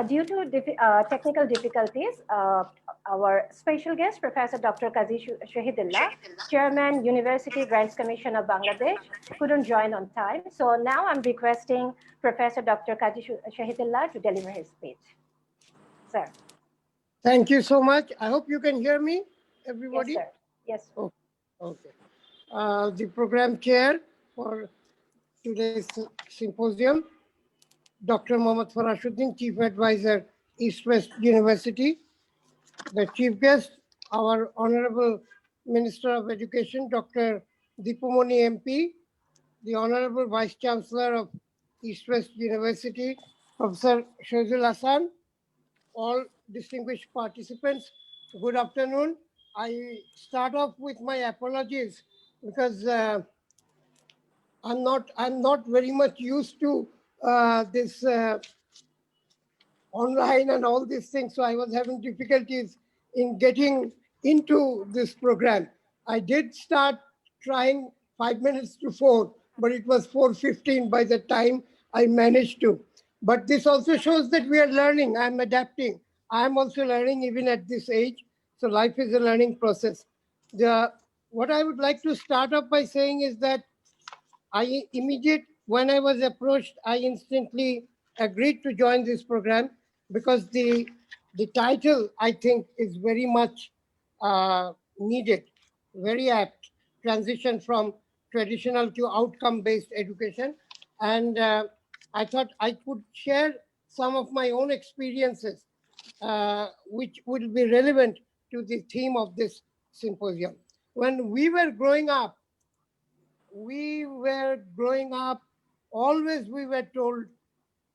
Due to technical difficulties, our special guest, Professor Dr. Kazi Shahidullah, Chairman, University Grants Commission of Bangladesh, couldn't join on time. So now I'm requesting Professor Dr. Kazi Shahidullah to deliver his speech. Sir. Thank you so much. I hope you can hear me, everybody. Yes, sir. Yes. Oh, okay. The program chair for today's symposium, Dr. Mohammad Farashuddin, Chief Advisor, East West University. The chief guest, our Honorable Minister of Education, Dr. Dipumoni MP, the Honorable Vice Chancellor of East West University, Professor Shahidul Hassan, all distinguished participants, good afternoon. I start off with my apologies because I'm not very much used to this online and all these things, so I was having difficulties in getting into this program. I did start trying 5 minutes to 4, but it was 4:15 by the time I managed to. But this also shows that we are learning. I'm adapting. I'm also learning even at this age. So life is a learning process. What I would like to start off by saying is that when I was approached, I instantly agreed to join this program because the title, I think, is very much needed, very apt, transition from traditional to outcome-based education. And I thought I could share some of my own experiences, which will be relevant to the theme of this symposium. When we were growing up, always we were told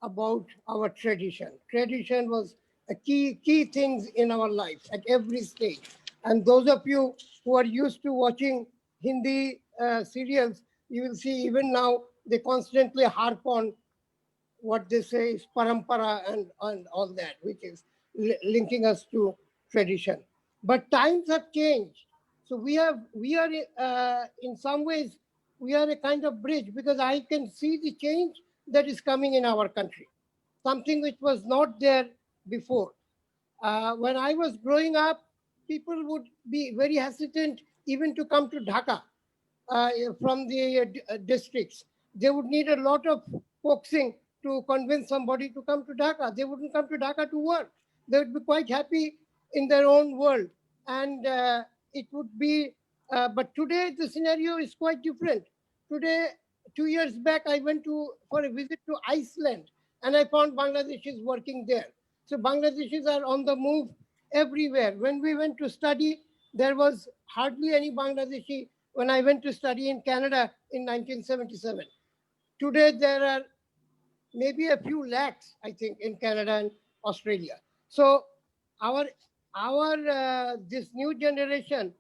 about our tradition. Tradition was a key things in our life at every stage. And those of you who are used to watching Hindi serials, you will see even now they constantly harp on what they say is parampara and all that, which is linking us to tradition. But times have changed. So we are in some ways, we are a kind of bridge because I can see the change that is coming in our country, something which was not there before. When I was growing up, people would be very hesitant even to come to Dhaka uh, from the districts. They would need a lot of coaxing to convince somebody to come to Dhaka. They wouldn't come to Dhaka to work. They would be quite happy in their own world. And it would be, but today the scenario is quite different. Today, 2 years back, I went for a visit to Iceland and I found Bangladeshis working there. So Bangladeshis are on the move everywhere. When we went to study, there was hardly any Bangladeshi when I went to study in Canada in 1977. Today, there are maybe a few lakhs, I think, in Canada and Australia. So this new generation,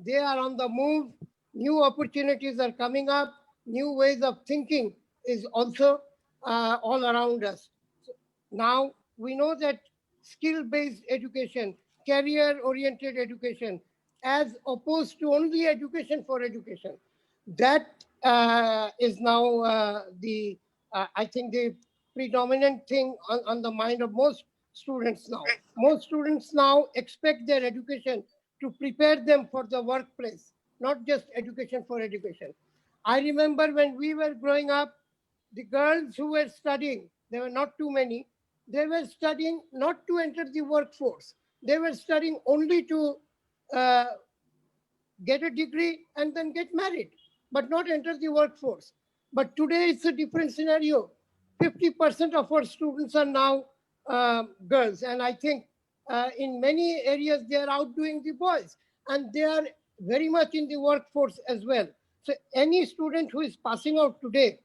they are on the move. New opportunities are coming up. New ways of thinking is also all around us. So now we know that skill-based education, career-oriented education, as opposed to only education for education, that is now I think the predominant thing on the mind of most students now. Most students now expect their education to prepare them for the workplace, not just education for education. I remember when we were growing up, the girls who were studying, there were not too many, they were studying not to enter the workforce. They were studying only to uh, get a degree and then get married, but not enter the workforce. But today it's a different scenario. 50% of our students are now girls. And I think in many areas they are outdoing the boys. And they are very much in the workforce as well. So any student who is passing out today,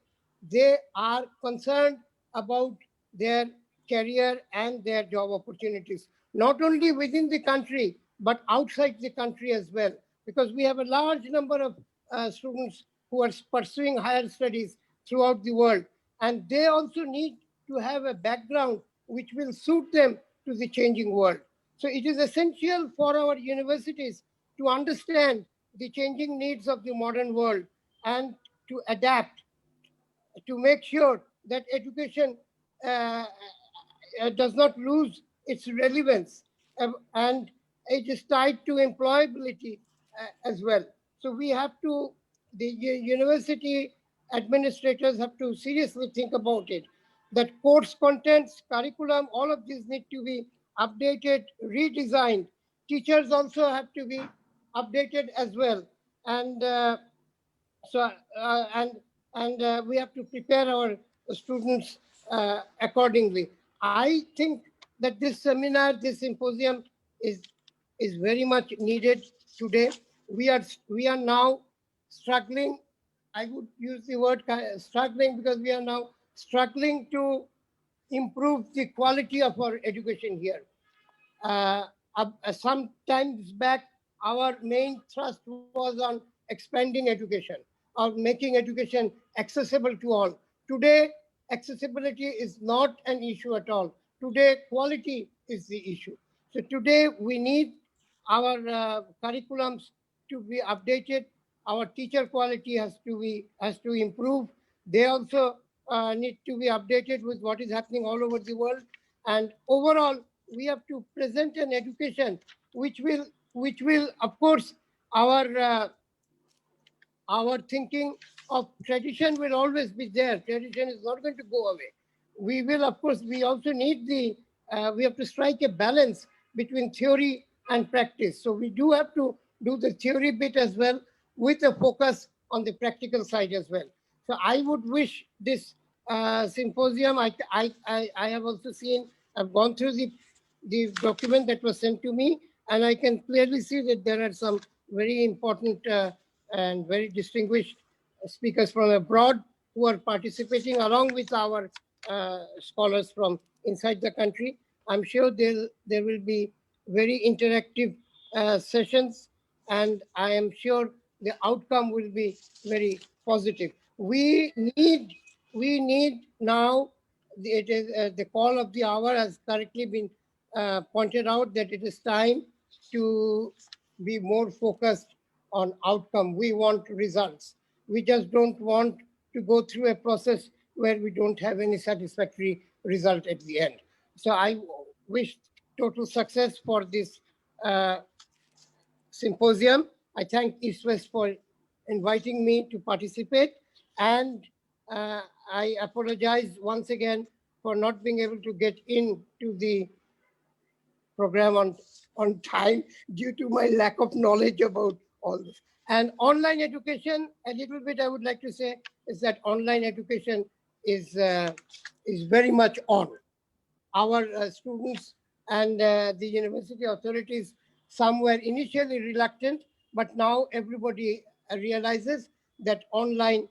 they are concerned about their career and their job opportunities, not only within the country, but outside the country as well, because we have a large number of students who are pursuing higher studies throughout the world. And they also need to have a background which will suit them to the changing world. So it is essential for our universities to understand the changing needs of the modern world and to adapt, to make sure that education uh, does not lose its relevance, and it is tied to employability as well. So we have to, the university administrators have to seriously think about it, that course contents, curriculum, all of these need to be updated, redesigned. Teachers also have to be updated as well. And so we have to prepare our students accordingly. I think that this seminar, this symposium is very much needed today. We are now struggling. I would use the word struggling, because we are now struggling to improve the quality of our education here. Some times back, our main thrust was on expanding education or making education accessible to all. Today, accessibility is not an issue at all. Today, quality is the issue. So today, we need our curriculums to be updated. Our teacher quality has to improve. They also need to be updated with what is happening all over the world. And overall, we have to present an education which will of course, our thinking of tradition will always be there. Tradition is not going to go away. We will, of course, we also need we have to strike a balance between theory and practice. So we do have to do the theory bit as well, with a focus on the practical side as well. So I would wish this symposium, I have also seen, I've gone through the document that was sent to me, and I can clearly see that there are some very important and very distinguished speakers from abroad who are participating along with our scholars from inside the country. I'm sure there will be very interactive sessions, and I am sure the outcome will be very positive. We need now, it is the call of the hour has correctly been pointed out, that it is time to be more focused on outcome. We want results. We just don't want to go through a process where we don't have any satisfactory result at the end. So I wish total success for this symposium. I thank East West for inviting me to participate, and I apologize once again for not being able to get into the program on time due to my lack of knowledge about all this. And online education, a little bit I would like to say is that online education is very much on. Our students and the university authorities, some were initially reluctant, but now everybody realizes that online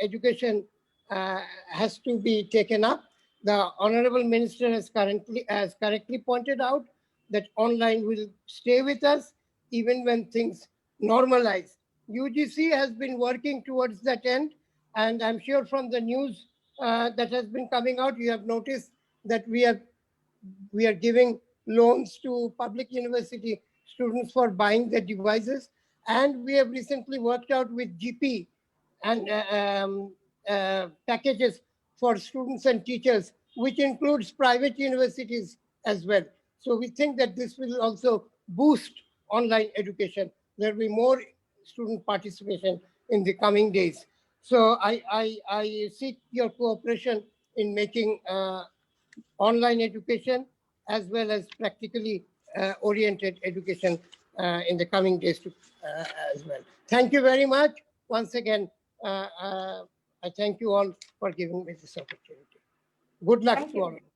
education has to be taken up. The Honorable Minister has correctly pointed out that online will stay with us even when things normalize. UGC has been working towards that end, and I'm sure from the news that has been coming out, you have noticed that we are giving loans to public university students for buying their devices, and we have recently worked out with GP and packages for students and teachers, which includes private universities as well. So we think that this will also boost online education. There will be more student participation in the coming days. So I seek your cooperation in making online education as well as practically oriented education in the coming days as well. Thank you very much. Once again, I thank you all for giving me this opportunity. Good luck Thank to you. all of you.